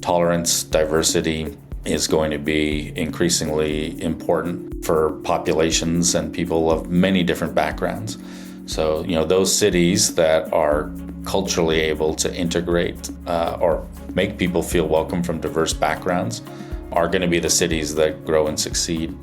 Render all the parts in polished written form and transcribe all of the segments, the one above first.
Tolerance, diversity is going to be increasingly important for populations and people of many different backgrounds. So, those cities that are culturally able to integrate or make people feel welcome from diverse backgrounds are going to be the cities that grow and succeed.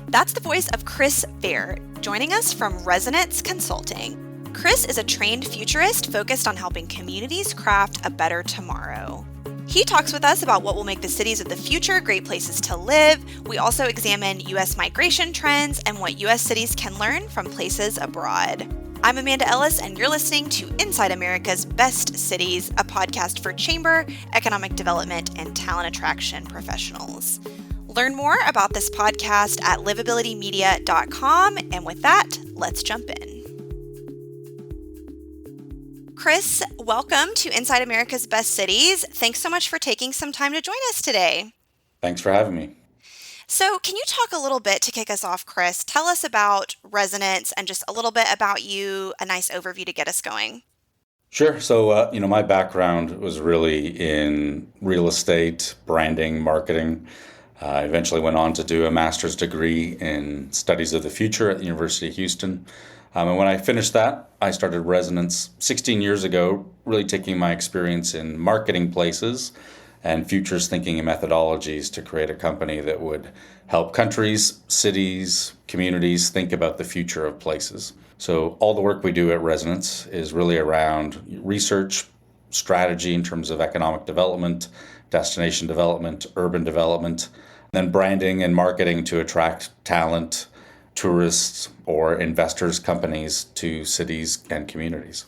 That's the voice of Chris Fair, joining us from Resonance Consulting. Chris is a trained futurist focused on helping communities craft a better tomorrow. He talks with us about what will make the cities of the future great places to live. We also examine U.S. migration trends and what U.S. cities can learn from places abroad. I'm Amanda Ellis, and you're listening to Inside America's Best Cities, a podcast for chamber, economic development, and talent attraction professionals. Learn more about this podcast at livabilitymedia.com. And with that, let's jump in. Chris, welcome to Inside America's Best Cities. Thanks so much for taking some time to join us today. Thanks for having me. So can you talk a little bit to kick us off, Chris? Tell us about Resonance and just a little bit about you, a nice overview to get us going. Sure. So, my background was really in real estate, branding, marketing. I eventually went on to do a master's degree in studies of the future at the University of Houston. And when I finished that, I started Resonance 16 years ago, really taking my experience in marketing places and futures thinking and methodologies to create a company that would help countries, cities, communities think about the future of places. So all the work we do at Resonance is really around research, strategy in terms of economic development, destination development, urban development, then branding and marketing to attract talent, tourists, or investors, companies to cities and communities.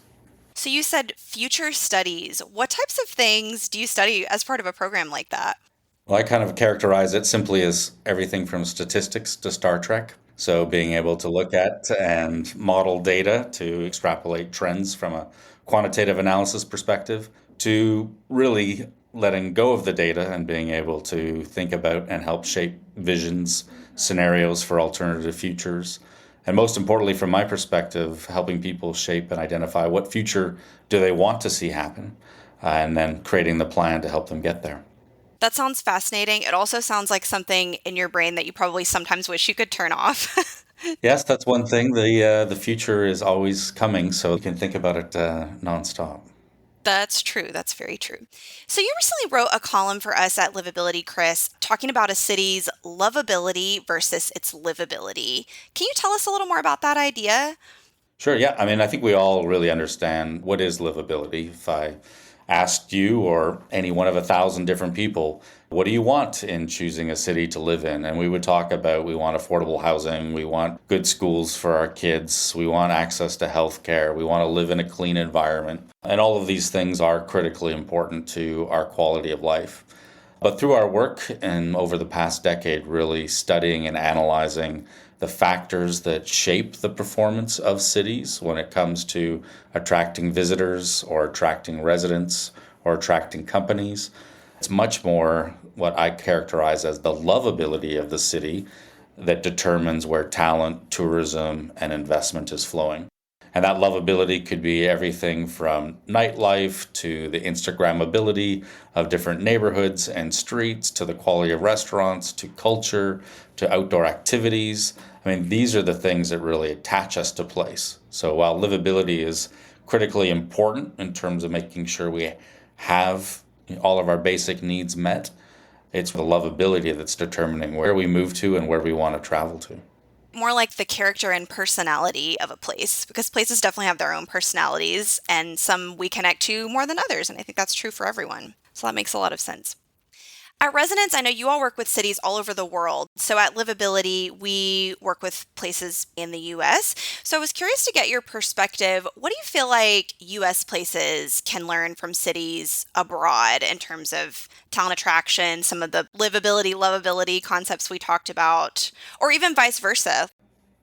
So you said future studies. What types of things do you study as part of a program like that? Well, I kind of characterize it simply as everything from statistics to Star Trek. So being able to look at and model data to extrapolate trends from a quantitative analysis perspective to really letting go of the data and being able to think about and help shape visions, scenarios for alternative futures. And most importantly, from my perspective, helping people shape and identify what future do they want to see happen, and then creating the plan to help them get there. That sounds fascinating. It also sounds like something in your brain that you probably sometimes wish you could turn off. Yes, that's one thing. The future is always coming, so you can think about it nonstop. That's true. That's very true. So you recently wrote a column for us at Livability, Chris, talking about a city's lovability versus its livability. Can you tell us a little more about that idea? Sure, yeah. I think we all really understand what is livability. If I asked you or any one of 1,000 different people, what do you want in choosing a city to live in? And we would talk about we want affordable housing, we want good schools for our kids, we want access to health care, we want to live in a clean environment. And all of these things are critically important to our quality of life. But through our work and over the past decade, really studying and analyzing the factors that shape the performance of cities when it comes to attracting visitors or attracting residents or attracting companies, it's much more what I characterize as the lovability of the city that determines where talent, tourism, and investment is flowing. And that lovability could be everything from nightlife to the Instagrammability of different neighborhoods and streets to the quality of restaurants to culture to outdoor activities. These are the things that really attach us to place. So while livability is critically important in terms of making sure we have all of our basic needs met, it's the lovability that's determining where we move to and where we want to travel to. More like the character and personality of a place, because places definitely have their own personalities and some we connect to more than others. And I think that's true for everyone. So that makes a lot of sense. At Resonance, I know you all work with cities all over the world. So at Livability, we work with places in the U.S. So I was curious to get your perspective. What do you feel like U.S. places can learn from cities abroad in terms of talent attraction, some of the livability, lovability concepts we talked about, or even vice versa?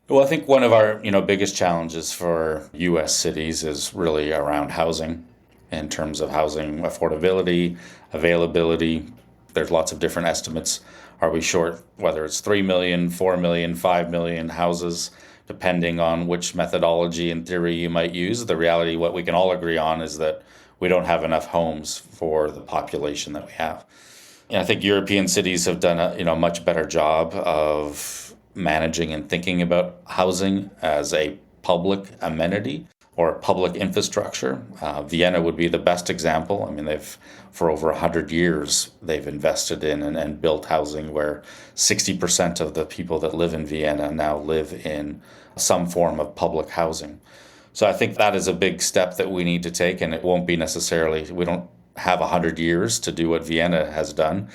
Well, I think one of our biggest challenges for U.S. cities is really around housing, in terms of housing affordability, availability. There's lots of different estimates. Are we short, whether it's 3 million, 4 million, 5 million houses, depending on which methodology and theory you might use? The reality, what we can all agree on is that we don't have enough homes for the population that we have. And I think European cities have done a much better job of managing and thinking about housing as a public amenity or public infrastructure. Vienna would be the best example. I mean, for over 100 years, they've invested in and built housing where 60% of the people that live in Vienna now live in some form of public housing. So I think that is a big step that we need to take, and it won't be necessarily, we don't have 100 years to do what Vienna has done.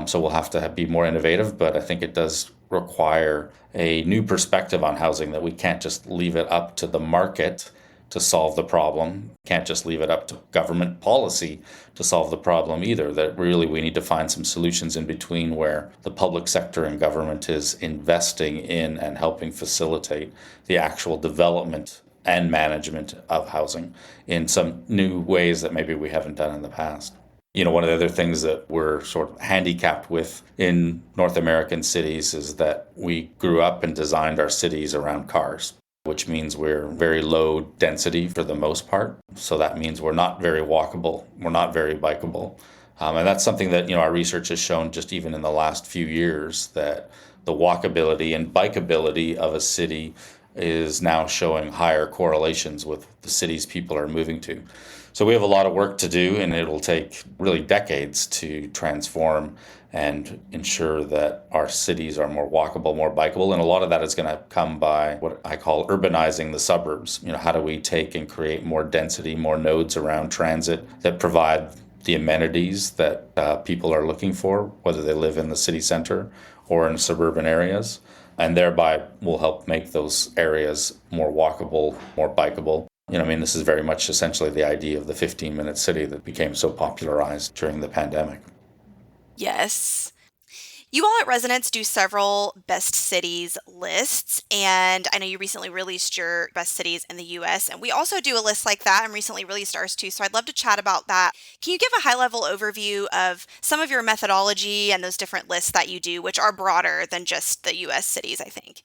So we'll have to be more innovative, but I think it does require a new perspective on housing, that we can't just leave it up to the market to solve the problem. Can't just leave it up to government policy to solve the problem either. That really we need to find some solutions in between, where the public sector and government is investing in and helping facilitate the actual development and management of housing in some new ways that maybe we haven't done in the past. One of the other things that we're sort of handicapped with in North American cities is that we grew up and designed our cities around cars, which means we're very low density for the most part. So that means we're not very walkable, we're not very bikeable. And that's something that, our research has shown just even in the last few years, that the walkability and bikeability of a city is now showing higher correlations with the cities people are moving to. So we have a lot of work to do, and it'll take really decades to transform and ensure that our cities are more walkable, more bikeable. And a lot of that is going to come by what I call urbanizing the suburbs. How do we take and create more density, more nodes around transit that provide the amenities that people are looking for, whether they live in the city center or in suburban areas, and thereby will help make those areas more walkable, more bikeable. This is very much essentially the idea of the 15-minute city that became so popularized during the pandemic. Yes. You all at Resonance do several best cities lists, and I know you recently released your best cities in the US, and we also do a list like that and recently released ours too, so I'd love to chat about that. Can you give a high-level overview of some of your methodology and those different lists that you do, which are broader than just the US cities, I think?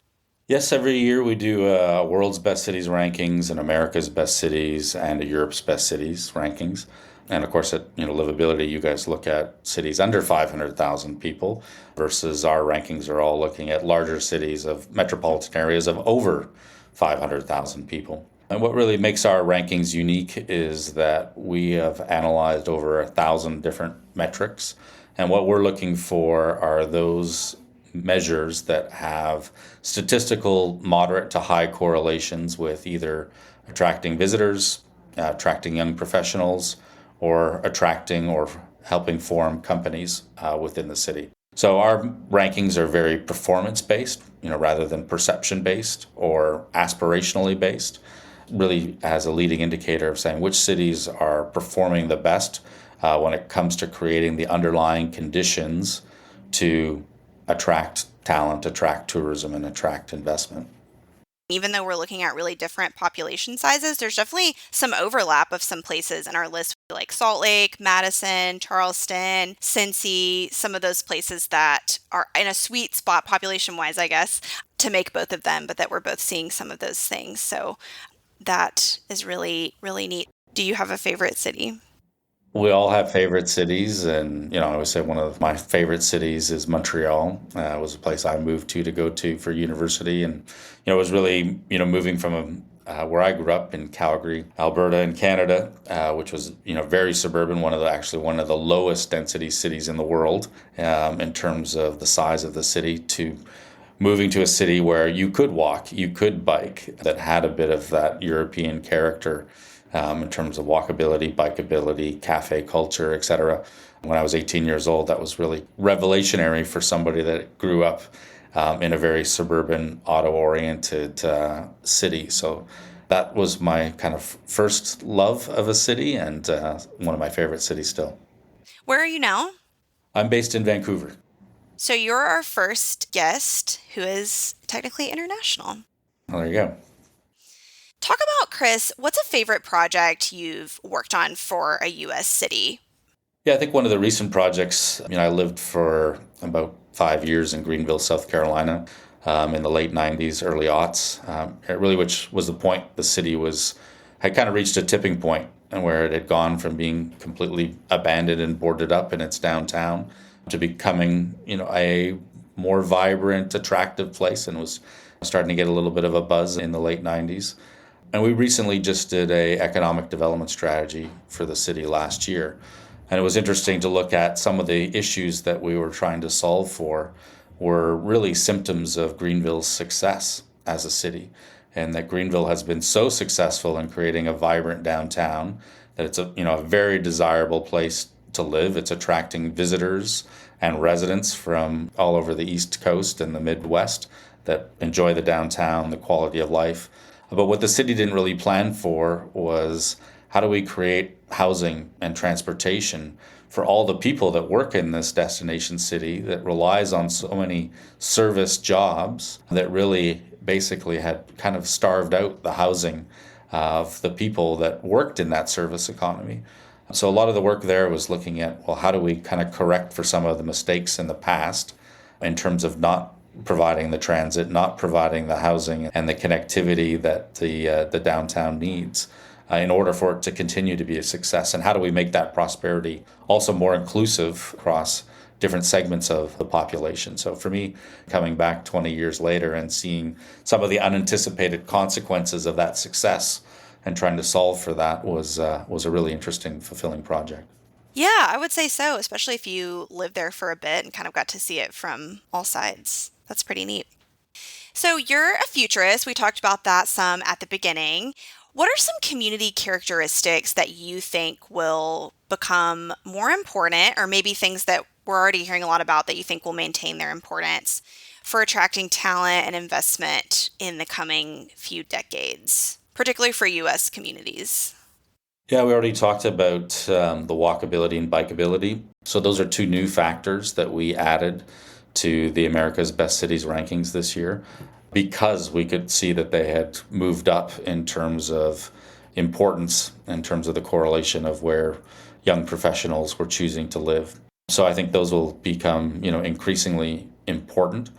Yes, every year we do a world's best cities rankings, and America's best cities, and a Europe's best cities rankings. And of course, at Livability, you guys look at cities under 500,000 people, versus our rankings are all looking at larger cities of metropolitan areas of over 500,000 people. And what really makes our rankings unique is that we have analyzed over 1,000 different metrics. And what we're looking for are those measures that have statistical moderate to high correlations with either attracting visitors, attracting young professionals, or attracting or helping form companies within the city. So our rankings are very performance-based, rather than perception-based or aspirationally based, really as a leading indicator of saying which cities are performing the best when it comes to creating the underlying conditions to attract talent, attract tourism, and attract investment. Even though we're looking at really different population sizes, there's definitely some overlap of some places in our list, like Salt Lake, Madison, Charleston, Cincy, some of those places that are in a sweet spot population-wise, I guess, to make both of them, but that we're both seeing some of those things. So that is really, really neat. Do you have a favorite city? We all have favorite cities, and I always say one of my favorite cities is Montreal. It was a place I moved to go to for university, and it was really moving from where I grew up in Calgary, Alberta, in Canada, which was very suburban, one of the lowest density cities in the world in terms of the size of the city, to moving to a city where you could walk, you could bike, that had a bit of that European character. In terms of walkability, bikeability, cafe culture, etc. When I was 18 years old, that was really revelationary for somebody that grew up in a very suburban, auto-oriented city. So that was my kind of first love of a city, and one of my favorite cities still. Where are you now? I'm based in Vancouver. So you're our first guest who is technically international. Well, there you go. Talk about, Chris, what's a favorite project you've worked on for a U.S. city? Yeah, I think one of the recent projects, I lived for about 5 years in Greenville, South Carolina, in the late 90s, early aughts, which was the point the city had kind of reached a tipping point and where it had gone from being completely abandoned and boarded up in its downtown to becoming, a more vibrant, attractive place, and was starting to get a little bit of a buzz in the late 90s. And we recently just did a economic development strategy for the city last year. And it was interesting to look at some of the issues that we were trying to solve for were really symptoms of Greenville's success as a city. And that Greenville has been so successful in creating a vibrant downtown that it's a very desirable place to live. It's attracting visitors and residents from all over the East Coast and the Midwest that enjoy the downtown, the quality of life. But what the city didn't really plan for was, how do we create housing and transportation for all the people that work in this destination city that relies on so many service jobs that really basically had kind of starved out the housing of the people that worked in that service economy. So a lot of the work there was looking at, well, how do we kind of correct for some of the mistakes in the past in terms of not providing the transit, not providing the housing and the connectivity that the downtown needs in order for it to continue to be a success. And how do we make that prosperity also more inclusive across different segments of the population? So for me, coming back 20 years later and seeing some of the unanticipated consequences of that success and trying to solve for that was a really interesting, fulfilling project. Yeah, I would say so, especially if you lived there for a bit and kind of got to see it from all sides. That's pretty neat. So you're a futurist. We talked about that some at the beginning. What are some community characteristics that you think will become more important, or maybe things that we're already hearing a lot about that you think will maintain their importance for attracting talent and investment in the coming few decades, particularly for U.S. communities? Yeah, we already talked about the walkability and bikeability. So those are two new factors that we added to the America's Best Cities rankings this year, because we could see that they had moved up in terms of importance, in terms of the correlation of where young professionals were choosing to live. So I think those will become, increasingly important.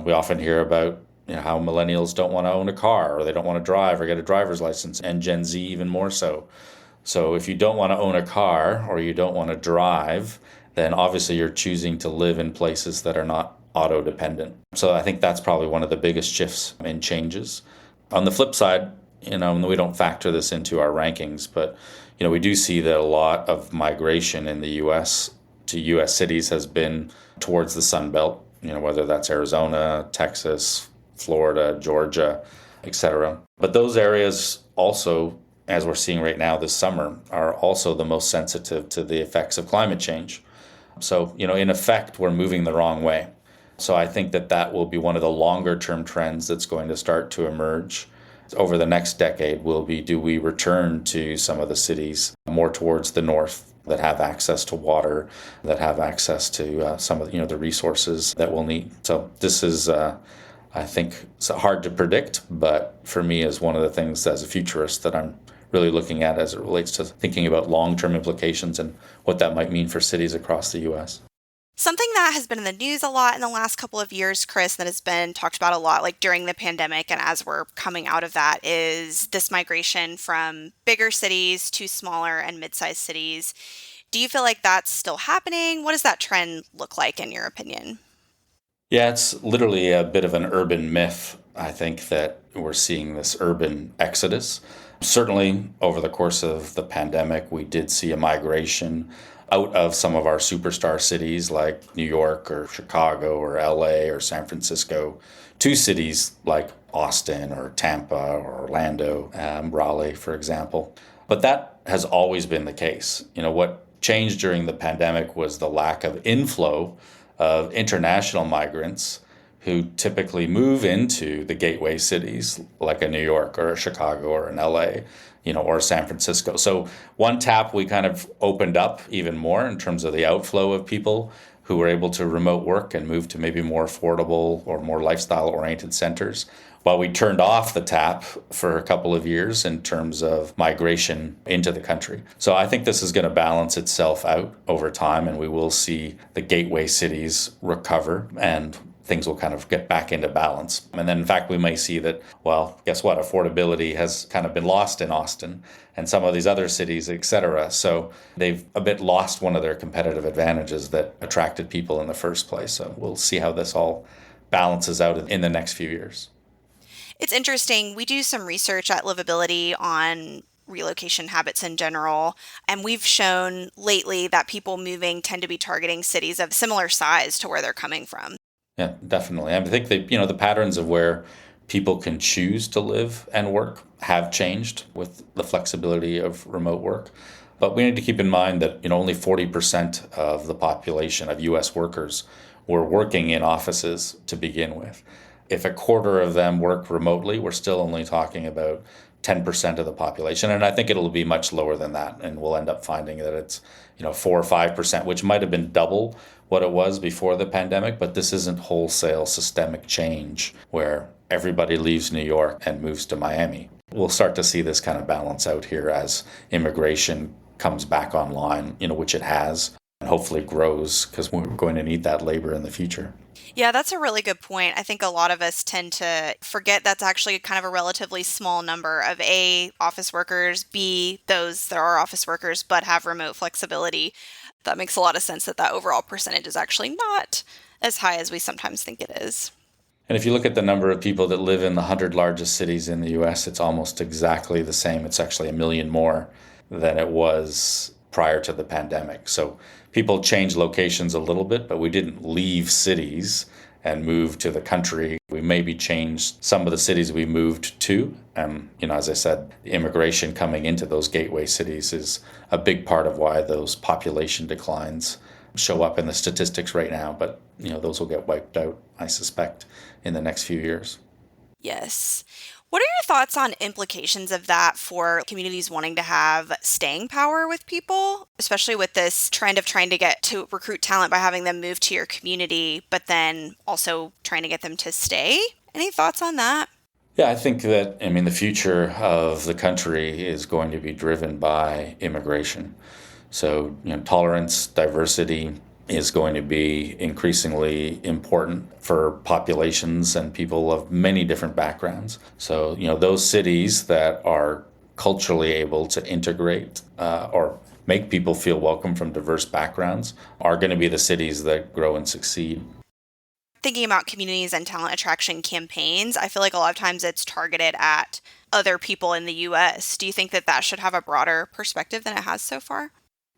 We often hear about how millennials don't want to own a car, or they don't want to drive or get a driver's license, and Gen Z even more so. So if you don't want to own a car or you don't want to drive, then obviously you're choosing to live in places that are not auto dependent. So I think that's probably one of the biggest shifts and changes. On the flip side, and we don't factor this into our rankings, but we do see that a lot of migration in the US to US cities has been towards the Sun Belt, whether that's Arizona, Texas, Florida, Georgia, etc. But those areas also, as we're seeing right now this summer, are also the most sensitive to the effects of climate change. So, in effect, we're moving the wrong way. So I think that will be one of the longer term trends that's going to start to emerge over the next decade will be, do we return to some of the cities more towards the north that have access to water, that have access to some of the resources that we'll need. So this is, I think, it's hard to predict, but for me is one of the things as a futurist that I'm really looking at as it relates to thinking about long-term implications and what that might mean for cities across the U.S. Something that has been in the news a lot in the last couple of years, Chris, that has been talked about a lot, like during the pandemic and as we're coming out of that, is this migration from bigger cities to smaller and mid-sized cities. Do you feel like that's still happening? What does that trend look like in your opinion? Yeah, it's literally a bit of an urban myth. I think that we're seeing this urban exodus. Certainly, over the course of the pandemic, we did see a migration out of some of our superstar cities like New York or Chicago or LA or San Francisco to cities like Austin or Tampa or Orlando, Raleigh, for example. But that has always been the case. What changed during the pandemic was the lack of inflow of international migrants who typically move into the gateway cities like a New York or a Chicago or an LA, or San Francisco. So one tap, we kind of opened up even more in terms of the outflow of people who were able to remote work and move to maybe more affordable or more lifestyle-oriented centers, while we turned off the tap for a couple of years in terms of migration into the country. So I think this is going to balance itself out over time, and we will see the gateway cities recover and things will kind of get back into balance. And then, in fact, we may see that, well, guess what? Affordability has kind of been lost in Austin and some of these other cities, et cetera. So they've a bit lost one of their competitive advantages that attracted people in the first place. So we'll see how this all balances out in the next few years. It's interesting. We do some research at Livability on relocation habits in general, and we've shown lately that people moving tend to be targeting cities of similar size to where they're coming from. Yeah, definitely. I think that, the patterns of where people can choose to live and work have changed with the flexibility of remote work. But we need to keep in mind that, only 40% of the population of US workers were working in offices to begin with. If a quarter of them work remotely, we're still only talking about 10% of the population. And I think it'll be much lower than that. And we'll end up finding that it's, 4 or 5%, which might have been double what it was before the pandemic. But this isn't wholesale systemic change where everybody leaves New York and moves to Miami. We'll start to see this kind of balance out here as immigration comes back online, which it has, and hopefully grows because we're going to need that labor in the future. Yeah, that's a really good point. I think a lot of us tend to forget that's actually kind of a relatively small number of A, office workers, B, those that are office workers but have remote flexibility. That makes a lot of sense that overall percentage is actually not as high as we sometimes think it is. And if you look at the number of people that live in the 100 largest cities in the US, it's almost exactly the same. It's actually 1 million more than it was prior to the pandemic. So people changed locations a little bit, but we didn't leave cities and move to the country. We maybe changed some of the cities we moved to. As I said, the immigration coming into those gateway cities is a big part of why those population declines show up in the statistics right now. But, those will get wiped out, I suspect, in the next few years. Yes. What are your thoughts on implications of that for communities wanting to have staying power with people, especially with this trend of trying to get to recruit talent by having them move to your community, but then also trying to get them to stay? Any thoughts on that? Yeah, I think that, the future of the country is going to be driven by immigration. So, tolerance, diversity is going to be increasingly important for populations and people of many different backgrounds. So, those cities that are culturally able to integrate or make people feel welcome from diverse backgrounds are going to be the cities that grow and succeed. Thinking about communities and talent attraction campaigns, I feel like a lot of times it's targeted at other people in the U.S. Do you think that should have a broader perspective than it has so far?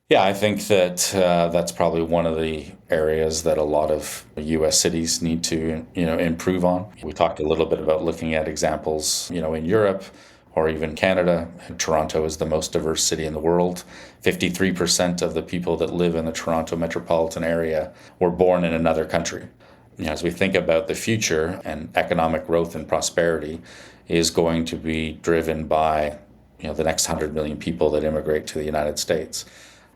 Yeah, I think that that's probably one of the areas that a lot of U.S. cities need to, improve on. We talked a little bit about looking at examples, in Europe or even Canada. Toronto is the most diverse city in the world. 53% of the people that live in the Toronto metropolitan area were born in another country. As we think about the future, and economic growth and prosperity is going to be driven by, the next 100 million people that immigrate to the United States.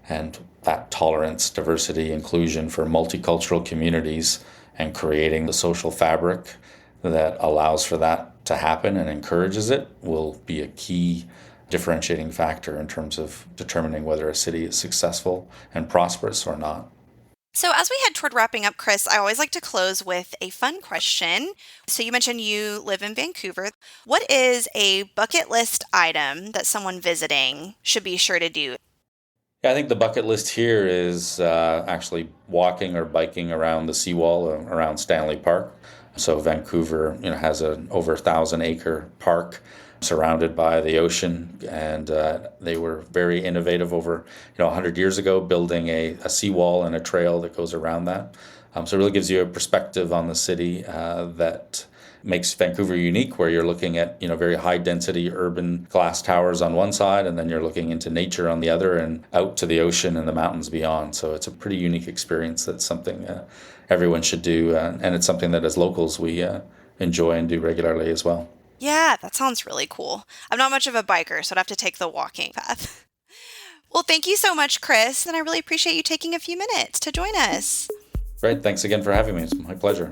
And that tolerance, diversity, inclusion for multicultural communities and creating the social fabric that allows for that to happen and encourages it will be a key differentiating factor in terms of determining whether a city is successful and prosperous or not. So as we head toward wrapping up, Chris, I always like to close with a fun question. So you mentioned you live in Vancouver. What is a bucket list item that someone visiting should be sure to do? Yeah, I think the bucket list here is actually walking or biking around the seawall around Stanley Park. So Vancouver, has an over 1,000-acre park surrounded by the ocean, and they were very innovative over 100 years ago, building a seawall and a trail that goes around that. So it really gives you a perspective on the city that makes Vancouver unique, where you're looking at very high density urban glass towers on one side, and then you're looking into nature on the other and out to the ocean and the mountains beyond. So it's a pretty unique experience. That's something everyone should do, and it's something that as locals we enjoy and do regularly as well. Yeah, that sounds really cool. I'm not much of a biker, so I'd have to take the walking path. Well, thank you so much, Chris, and I really appreciate you taking a few minutes to join us. Great. Thanks again for having me. It's my pleasure.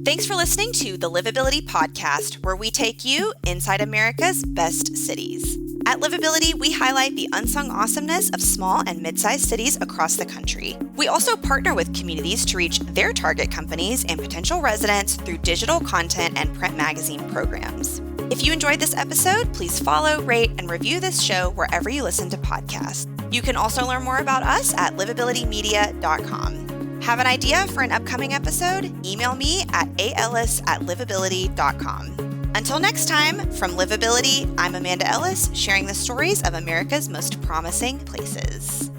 Thanks for listening to the Livability Podcast, where we take you inside America's best cities. At Livability, we highlight the unsung awesomeness of small and mid-sized cities across the country. We also partner with communities to reach their target companies and potential residents through digital content and print magazine programs. If you enjoyed this episode, please follow, rate, and review this show wherever you listen to podcasts. You can also learn more about us at livabilitymedia.com. Have an idea for an upcoming episode? Email me at aellis@livability.com. Until next time, from Livability, I'm Amanda Ellis, sharing the stories of America's most promising places.